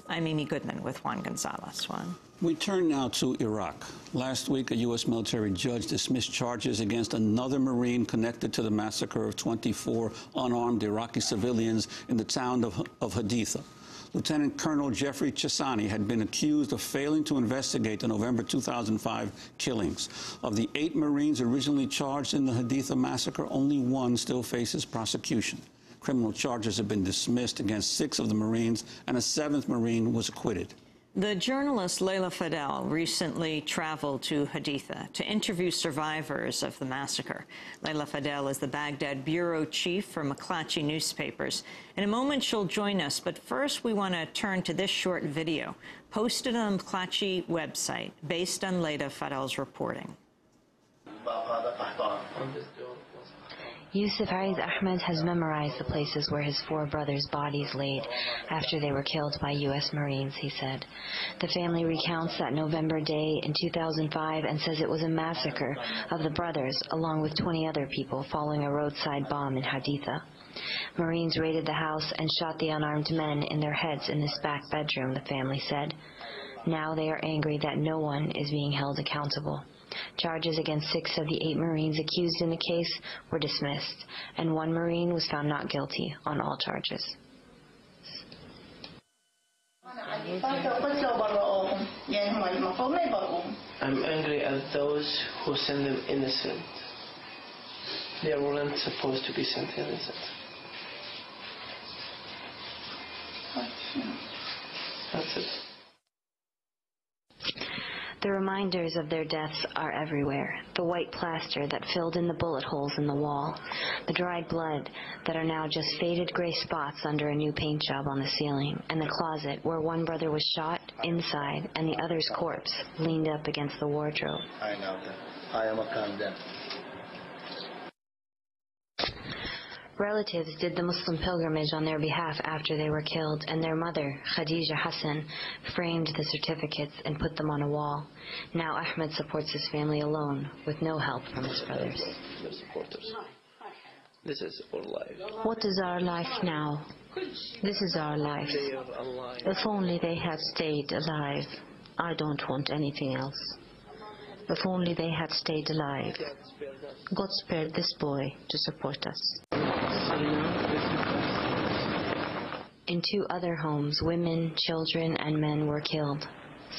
I'm Amy Goodman with Juan Gonzalez. Juan. We turn now to Iraq. Last week, a U.S. military judge dismissed charges against another Marine connected to the massacre of 24 unarmed Iraqi civilians in the town of Haditha. Lieutenant Colonel Jeffrey Chesani had been accused of failing to investigate the November 2005 killings. Of the 8 Marines originally charged in the Haditha massacre, only one still faces prosecution. Criminal charges have been dismissed against 6 of the Marines, and a 7th Marine was acquitted. The journalist Leila Fadel recently traveled to Haditha to interview survivors of the massacre. Leila Fadel is the Baghdad bureau chief for McClatchy newspapers. In a moment, she'll join us, but first we want to turn to this short video posted on the McClatchy website based on Leila Fadel's reporting. Yusuf Ariz Ahmed has memorized the places where his 4 brothers' bodies laid after they were killed by U.S. Marines, he said. The family recounts that November day in 2005 and says it was a massacre of the brothers along with 20 other people following a roadside bomb in Haditha. Marines raided the house and shot the unarmed men in their heads in this back bedroom, the family said. Now they are angry that no one is being held accountable. Charges against 6 of the 8 Marines accused in the case were dismissed, and 1 Marine was found not guilty on all charges. I'm angry at those who send them innocent. They weren't supposed to be sent innocent. That's it. The reminders of their deaths are everywhere. The white plaster that filled in the bullet holes in the wall, the dried blood that are now just faded gray spots under a new paint job on the ceiling, and the closet where one brother was shot inside and the other's corpse leaned up against the wardrobe. I know that. I am a condemned. Relatives did the Muslim pilgrimage on their behalf after they were killed, and their mother, Khadija Hassan, framed the certificates and put them on a wall. Now Ahmed supports his family alone, with no help from his brothers. This is our life. What is our life now? This is our life. If only they had stayed alive. I don't want anything else. If only they had stayed alive. God spared this boy to support us. In 2 other homes, women, children, and men were killed.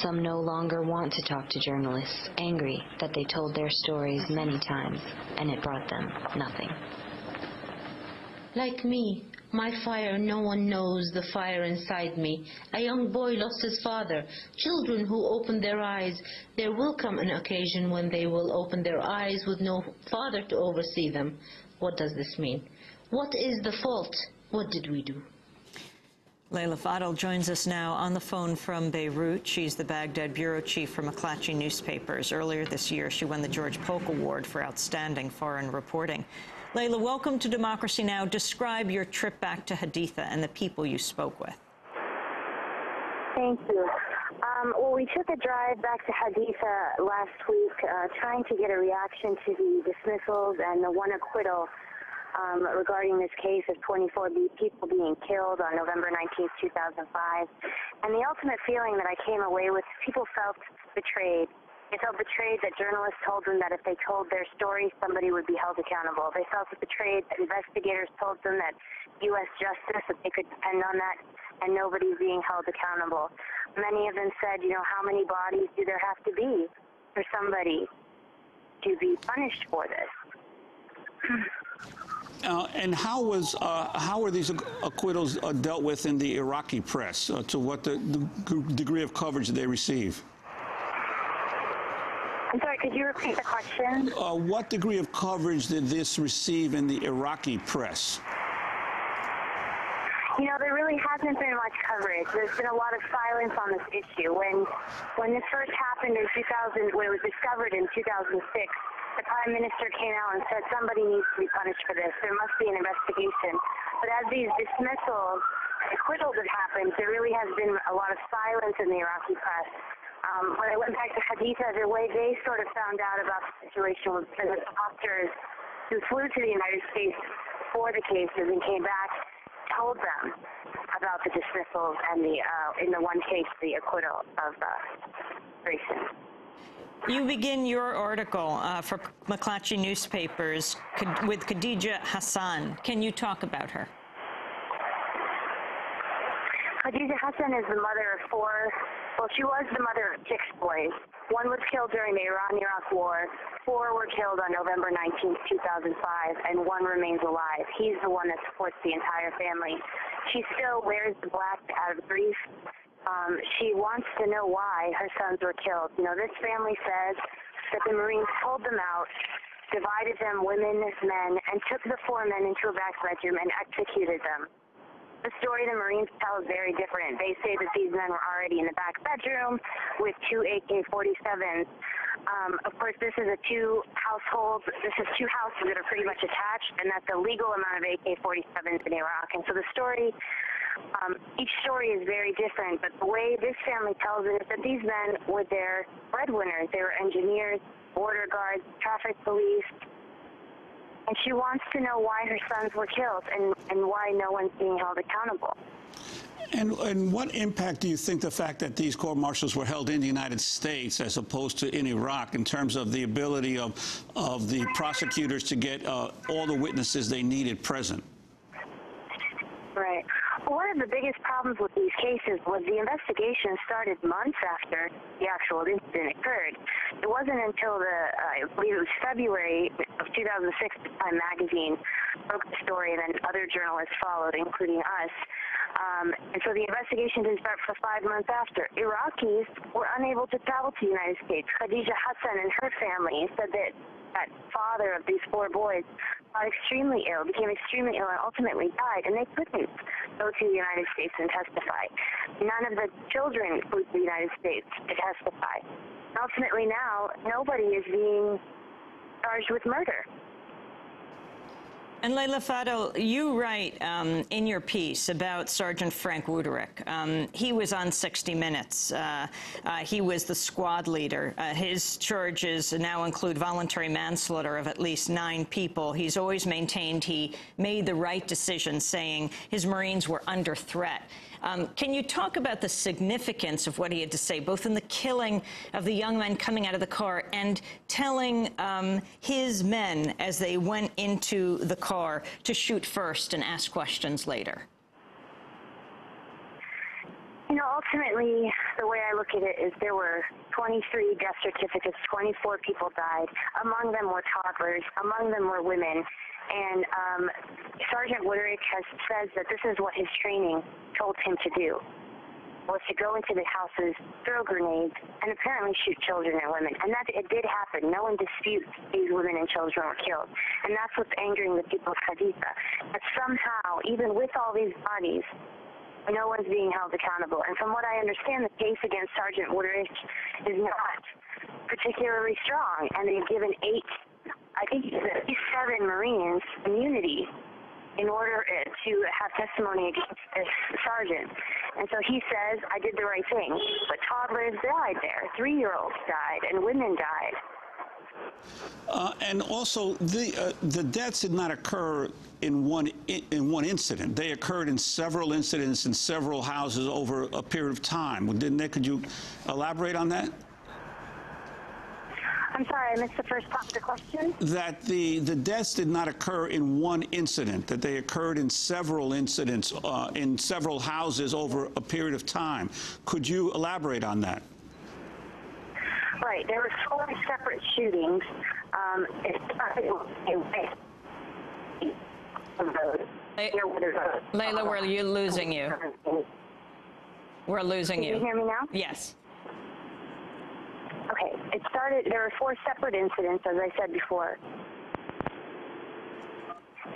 Some no longer want to talk to journalists, angry that they told their stories many times, and it brought them nothing. Like me, my fire, no one knows the fire inside me. A young boy lost his father. Children who open their eyes. There will come an occasion when they will open their eyes with no father to oversee them. What does this mean? What is the fault? What did we do? Leila Fadel joins us now on the phone from Beirut. She's the Baghdad bureau chief for McClatchy newspapers. Earlier this year, she won the George Polk Award for outstanding foreign reporting. Leila, welcome to Democracy Now! Describe your trip back to Haditha and the people you spoke with. Thank you. Well, we took a drive back to Haditha last week, trying to get a reaction to the dismissals and the 1 acquittal regarding this case of 24 people being killed on November 19th, 2005. And the ultimate feeling that I came away with, people felt betrayed. They felt betrayed that journalists told them that if they told their story, somebody would be held accountable. They felt betrayed that investigators told them that U.S. justice, that they could depend on that, and nobody's being held accountable. Many of them said, you know, how many bodies do there have to be for somebody to be punished for this? And how were these acquittals dealt with in the Iraqi press? To what the degree of coverage they receive? I'm sorry, could you repeat the question? What degree of coverage did this receive in the Iraqi press? You know, there really hasn't been much coverage. There's been a lot of silence on this issue. When this first happened in 2000, when it was discovered in 2006, the Prime Minister came out and said somebody needs to be punished for this. There must be an investigation. But as these dismissals and acquittals have happened, there really has been a lot of silence in the Iraqi press. When I went back to Haditha, the way they sort of found out about the situation was because the doctors who flew to the United States for the cases and came back told them about the dismissals and the, in the one case, the acquittal of Grayson. You begin your article for McClatchy newspapers with Haditha Hassan. Can you talk about her? Haditha Hassan is the mother of four. Well, she was the mother of 6 boys. One was killed during the Iran-Iraq War. 4 were killed on November 19, 2005, and 1 remains alive. He's the one that supports the entire family. She still wears the black out of grief. She wants to know why her sons were killed. You know, this family says that the Marines pulled them out, divided them, women, men, and took the 4 men into a back bedroom and executed them. The story the Marines tell is very different. They say that these men were already in the back bedroom with 2 AK-47s. Of course, this is a 2 households. This is 2 houses that are pretty much attached, and that's the legal amount of AK-47s in Iraq. And so the story, each story is very different, but the way this family tells it is that these men were their breadwinners. They were engineers, border guards, traffic police, and she wants to know why her sons were killed and why no one's being held accountable. And what impact do you think the fact that these court-martials were held in the United States as opposed to in Iraq in terms of the ability of the prosecutors to get all the witnesses they needed present? Right. Well, one of the biggest problems with these cases was the investigation started months after the actual incident occurred. It wasn't until I believe it was February of 2006 that Time magazine broke the story, and then other journalists followed, including us. And so the investigation didn't start for 5 months after. Iraqis were unable to travel to the United States. Haditha Hassan and her family said that that father of these 4 boys got extremely ill, became extremely ill, and ultimately died, and they couldn't go to the United States and testify. None of the children flew to the United States to testify. And ultimately now, nobody is being charged with murder. And Leila Fadel, you write in your piece about Sergeant Frank Wuterich. He was on 60 Minutes. He was the squad leader. His charges now include voluntary manslaughter of at least 9 people. He's always maintained he made the right decision, saying his Marines were under threat. Can you talk about the significance of what he had to say, both in the killing of the young men coming out of the car and telling his men as they went into the car to shoot first and ask questions later? You know, ultimately, the way I look at it is there were 23 death certificates, 24 people died. Among them were toddlers. Among them were women. And Sergeant Wuterich says that this is what his training told him to do, was to go into the houses, throw grenades, and apparently shoot children and women. And that it did happen. No one disputes these women and children were killed. And that's what's angering the people of Haditha. That somehow, even with all these bodies, no one's being held accountable. And from what I understand, the case against Sergeant Wuterich is not particularly strong. And they've given 7 Marines immunity in order to have testimony against this sergeant. And so he says, I did the right thing. But toddlers died there. 3-year-olds died, and women died. And also, the deaths did not occur in one incident. They occurred in several incidents in several houses over a period of time. Didn't they? Could you elaborate on that? I'm sorry, I missed the first part of the question. That the deaths did not occur in one incident, that they occurred in several incidents in several houses over a period of time. Could you elaborate on that? Right, there were 4 separate shootings. Leila, we're losing you. We're losing you. Can you hear me now? Yes. Okay, there were 4 separate incidents, as I said before.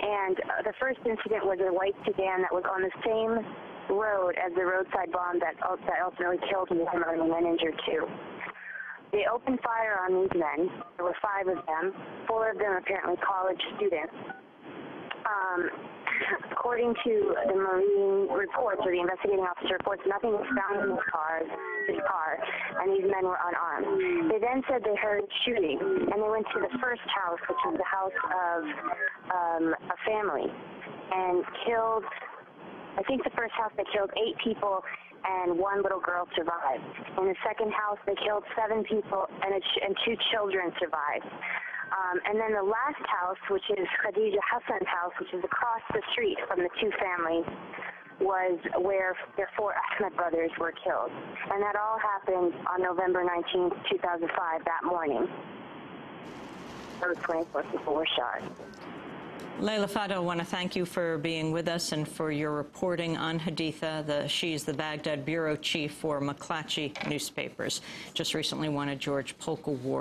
And the first incident was a white sedan that was on the same road as the roadside bomb that ultimately killed 1 Marine and injured 2. They opened fire on these men. There were 5 of them, 4 of them apparently college students. According to the Marine reports, or the investigating officer reports, nothing was found in his car, and these men were unarmed. They then said they heard shooting, and they went to the first house, which was the house of a family, and killed I think the first house they killed 8 people and 1 little girl survived. In the second house they killed 7 people and 2 children survived. And then the last house, which is Khadija Hassan's house, which is across the street from the 2 families, was where their 4 Ahmed brothers were killed. And that all happened on November 19, 2005, that morning. Those 24 people were shot. Leila Fadel, I want to thank you for being with us and for your reporting on Haditha. She's the Baghdad bureau chief for McClatchy newspapers. Just recently won a George Polk Award.